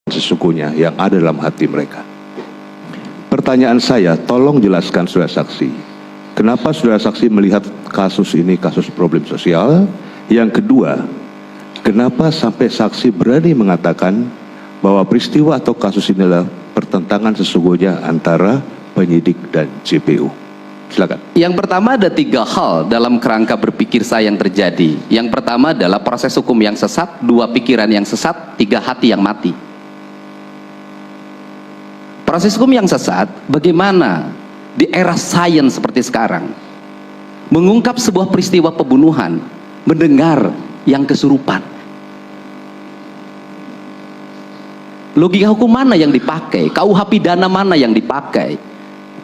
sesungguhnya yang ada dalam hati mereka. Pertanyaan saya, tolong jelaskan saudara saksi, kenapa saudara saksi melihat kasus ini kasus problem sosial? Yang kedua, kenapa sampai saksi berani mengatakan bahwa peristiwa atau kasus ini adalah pertentangan sesungguhnya antara penyidik dan JPU? Silakan. Yang pertama, ada 3 hal dalam kerangka berpikir saya yang terjadi. Yang pertama adalah proses hukum yang sesat, 2 pikiran yang sesat, 3 hati yang mati. Proses hukum yang sesat, bagaimana di era sains seperti sekarang mengungkap sebuah peristiwa pembunuhan, mendengar yang kesurupan. Logika hukum mana yang dipakai? KUH pidana mana yang dipakai?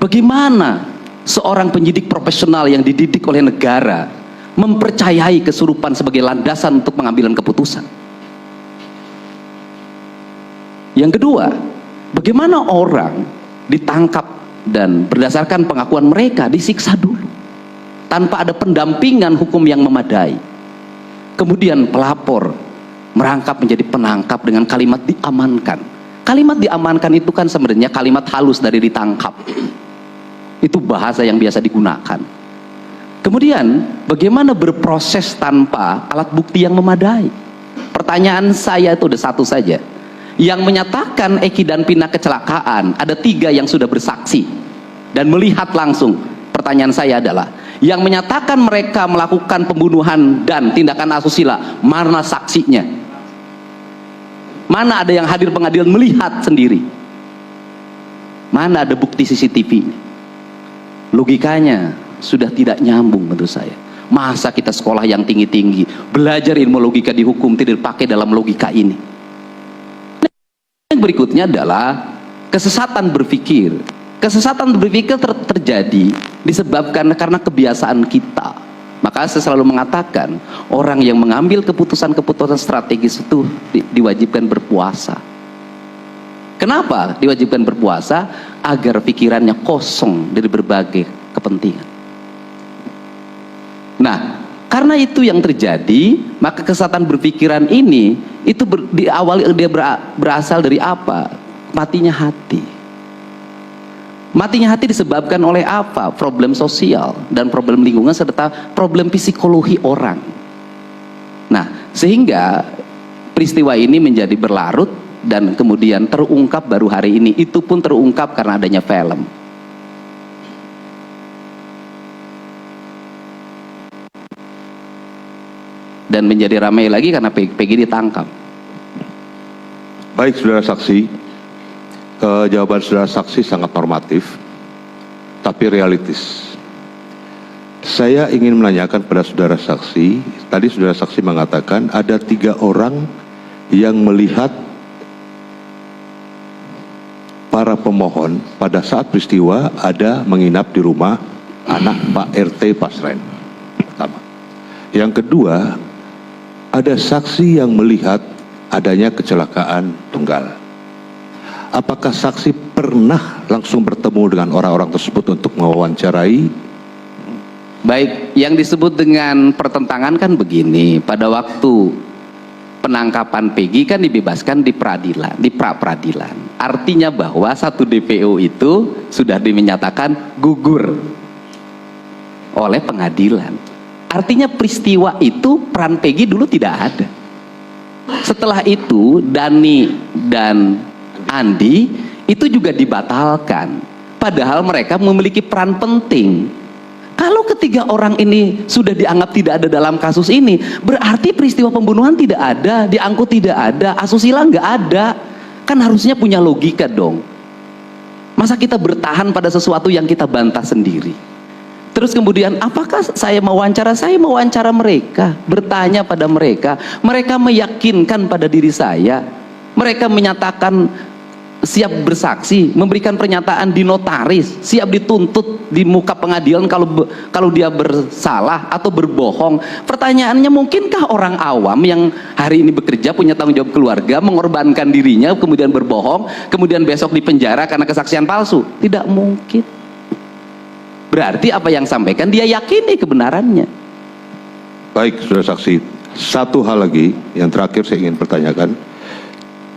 Bagaimana seorang penyidik profesional yang dididik oleh negara mempercayai kesurupan sebagai landasan untuk pengambilan keputusan? Yang kedua, bagaimana orang ditangkap dan berdasarkan pengakuan mereka disiksa dulu tanpa ada pendampingan hukum yang memadai. Kemudian pelapor merangkap menjadi penangkap dengan kalimat diamankan. Kalimat diamankan itu kan sebenarnya kalimat halus dari ditangkap. Itu bahasa yang biasa digunakan. Kemudian bagaimana berproses tanpa alat bukti yang memadai? Pertanyaan saya itu ada satu saja. Yang menyatakan Eki dan Pina kecelakaan ada 3 yang sudah bersaksi dan melihat langsung. Pertanyaan saya adalah, yang menyatakan mereka melakukan pembunuhan dan tindakan asusila, mana saksinya? Mana ada yang hadir pengadilan melihat sendiri? Mana ada bukti CCTV-nya? Logikanya sudah tidak nyambung menurut saya. Masa kita sekolah yang tinggi-tinggi, belajar ilmu logika di hukum tidak dipakai dalam logika ini? Yang berikutnya adalah kesesatan berpikir. Kesesatan berpikir terjadi disebabkan karena kebiasaan kita. Maka saya selalu mengatakan, orang yang mengambil keputusan-keputusan strategis itu diwajibkan berpuasa. Kenapa diwajibkan berpuasa? Agar pikirannya kosong dari berbagai kepentingan. Nah, karena itu yang terjadi, maka kesesatan berpikiran ini itu dia berasal dari apa? Matinya hati. Matinya hati disebabkan oleh apa? Problem sosial dan problem lingkungan serta problem psikologi orang. Nah, sehingga peristiwa ini menjadi berlarut dan kemudian terungkap baru hari ini. Itu pun terungkap karena adanya film. Dan menjadi ramai lagi karena Peggy ditangkap. Baik, saudara saksi. Jawaban saudara saksi sangat normatif, tapi realistis. Saya ingin menanyakan pada saudara saksi, tadi saudara saksi mengatakan ada 3 orang yang melihat para pemohon pada saat peristiwa ada menginap di rumah anak Pak RT Pasren. Pertama. Yang kedua, ada saksi yang melihat adanya kecelakaan tunggal. Apakah saksi pernah langsung bertemu dengan orang-orang tersebut untuk mewawancarai? Baik, yang disebut dengan pertentangan kan begini. Pada waktu penangkapan Peggy kan dibebaskan di peradilan, di pra-peradilan. Artinya bahwa satu DPO itu sudah dinyatakan gugur oleh pengadilan. Artinya peristiwa itu peran Peggy dulu tidak ada. Setelah itu Dani dan Andi itu juga dibatalkan, padahal mereka memiliki peran penting. Kalau ketiga orang ini sudah dianggap tidak ada dalam kasus ini, berarti peristiwa pembunuhan tidak ada, diangkut tidak ada, asusila nggak ada. Kan harusnya punya logika dong. Masa kita bertahan pada sesuatu yang kita bantah sendiri? Terus kemudian, apakah saya mewawancara? Saya mewawancara mereka, bertanya pada mereka. Mereka meyakinkan pada diri saya. Mereka menyatakan siap bersaksi, memberikan pernyataan di notaris, siap dituntut di muka pengadilan kalau dia bersalah atau berbohong. Pertanyaannya, mungkinkah orang awam yang hari ini bekerja punya tanggung jawab keluarga mengorbankan dirinya kemudian berbohong, kemudian besok dipenjara karena kesaksian palsu? Tidak mungkin. Berarti apa yang sampaikan dia yakini kebenarannya. Baik, saudara saksi. Satu hal lagi yang terakhir saya ingin pertanyakan.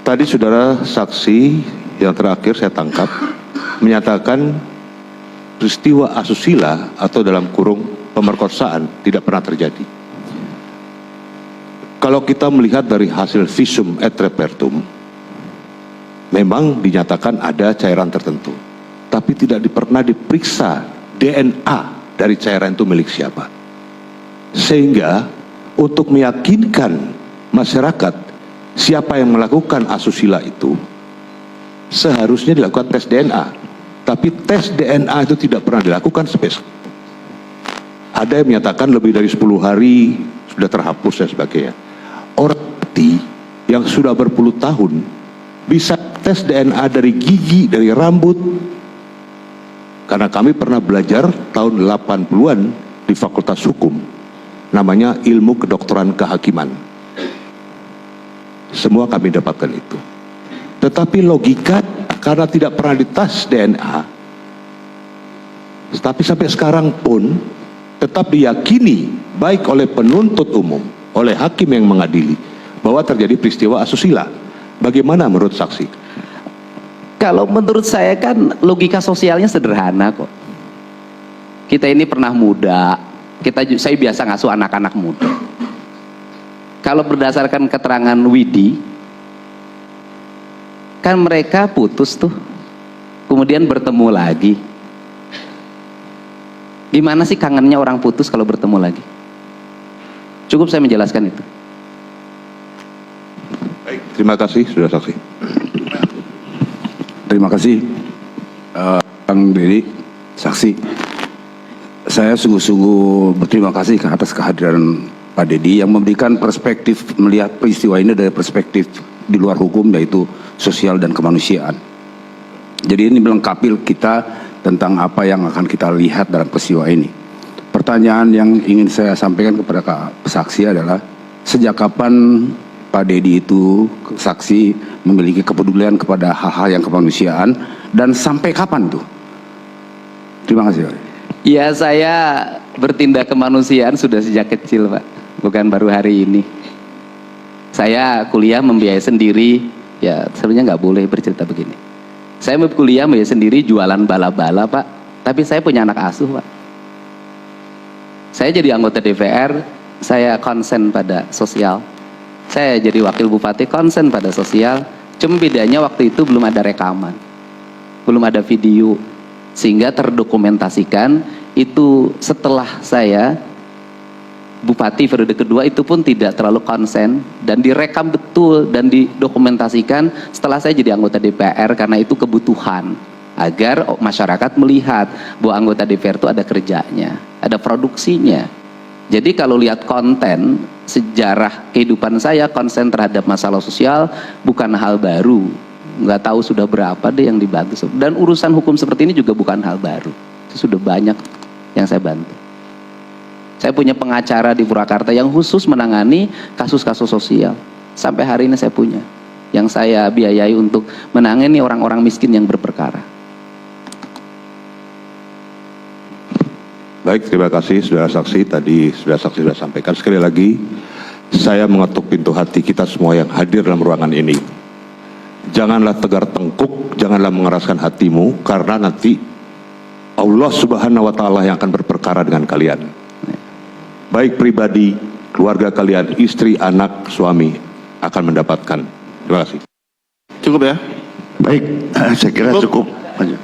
Tadi saudara saksi yang terakhir saya tangkap menyatakan peristiwa asusila atau dalam kurung pemerkosaan tidak pernah terjadi. Kalau kita melihat dari hasil visum et repertum, memang dinyatakan ada cairan tertentu, tapi tidak pernah diperiksa DNA dari cairan itu milik siapa. Sehingga untuk meyakinkan masyarakat siapa yang melakukan asusila itu, seharusnya dilakukan tes DNA. Tapi tes DNA itu tidak pernah dilakukan spesifik. Ada yang menyatakan lebih dari 10 hari sudah terhapus dan sebagainya. Orang mati yang sudah berpuluh tahun bisa tes DNA dari gigi, dari rambut. Karena kami pernah belajar tahun 80-an di Fakultas Hukum, namanya ilmu kedokteran kehakiman. Semua kami dapatkan itu. Tetapi logika, karena tidak pernah dites DNA, tapi sampai sekarang pun tetap diyakini baik oleh penuntut umum, oleh hakim yang mengadili, bahwa terjadi peristiwa asusila. Bagaimana menurut saksi? Kalau menurut saya kan logika sosialnya sederhana kok. Kita ini pernah muda, saya biasa ngasuh anak-anak muda. Kalau berdasarkan keterangan Widi, kan mereka putus tuh, kemudian bertemu lagi. Gimana sih kangennya orang putus kalau bertemu lagi? Cukup saya menjelaskan itu. Baik, terima kasih sudah saksi. Terima kasih, Bang Dedi, saksi. Saya sungguh-sungguh berterima kasih atas kehadiran Pak Dedi yang memberikan perspektif melihat peristiwa ini dari perspektif di luar hukum, yaitu sosial dan kemanusiaan. Jadi ini melengkapi kita tentang apa yang akan kita lihat dalam peristiwa ini. Pertanyaan yang ingin saya sampaikan kepada saksi adalah, sejak kapan Pak Dedi itu saksi memiliki kepedulian kepada hal-hal yang kemanusiaan, dan sampai kapan tuh? Terima kasih, Pak. Ya, saya bertindak kemanusiaan sudah sejak kecil, Pak, bukan baru hari ini. Saya kuliah membiayai sendiri, ya sebenarnya nggak boleh bercerita begini. Saya mau kuliah membiayai sendiri, jualan bala-bala, Pak, tapi saya punya anak asuh, Pak. Saya jadi anggota DPR, saya konsen pada sosial. Saya jadi wakil bupati, konsen pada sosial. Cuma bedanya waktu itu belum ada rekaman, belum ada video, sehingga terdokumentasikan itu setelah saya bupati periode kedua, itu pun tidak terlalu konsen dan direkam betul dan didokumentasikan setelah saya jadi anggota DPR, karena itu kebutuhan agar masyarakat melihat bahwa anggota DPR itu ada kerjanya, ada produksinya. Jadi kalau lihat konten sejarah kehidupan saya, konsen terhadap masalah sosial bukan hal baru. Nggak tahu sudah berapa deh yang dibantu. Dan urusan hukum seperti ini juga bukan hal baru. Sudah banyak yang saya bantu. Saya punya pengacara di Purwakarta yang khusus menangani kasus-kasus sosial. Sampai hari ini saya punya, yang saya biayai untuk menangani orang-orang miskin yang berperkara. Baik, terima kasih saudara saksi. Tadi saudara saksi sudah sampaikan. Sekali lagi, saya mengetuk pintu hati kita semua yang hadir dalam ruangan ini. Janganlah tegar tengkuk, janganlah mengeraskan hatimu, karena nanti Allah Subhanahu wa Ta'ala yang akan berperkara dengan kalian. Baik pribadi, keluarga kalian, istri, anak, suami akan mendapatkan. Terima kasih. Cukup ya? Baik, saya kira cukup. Lanjut.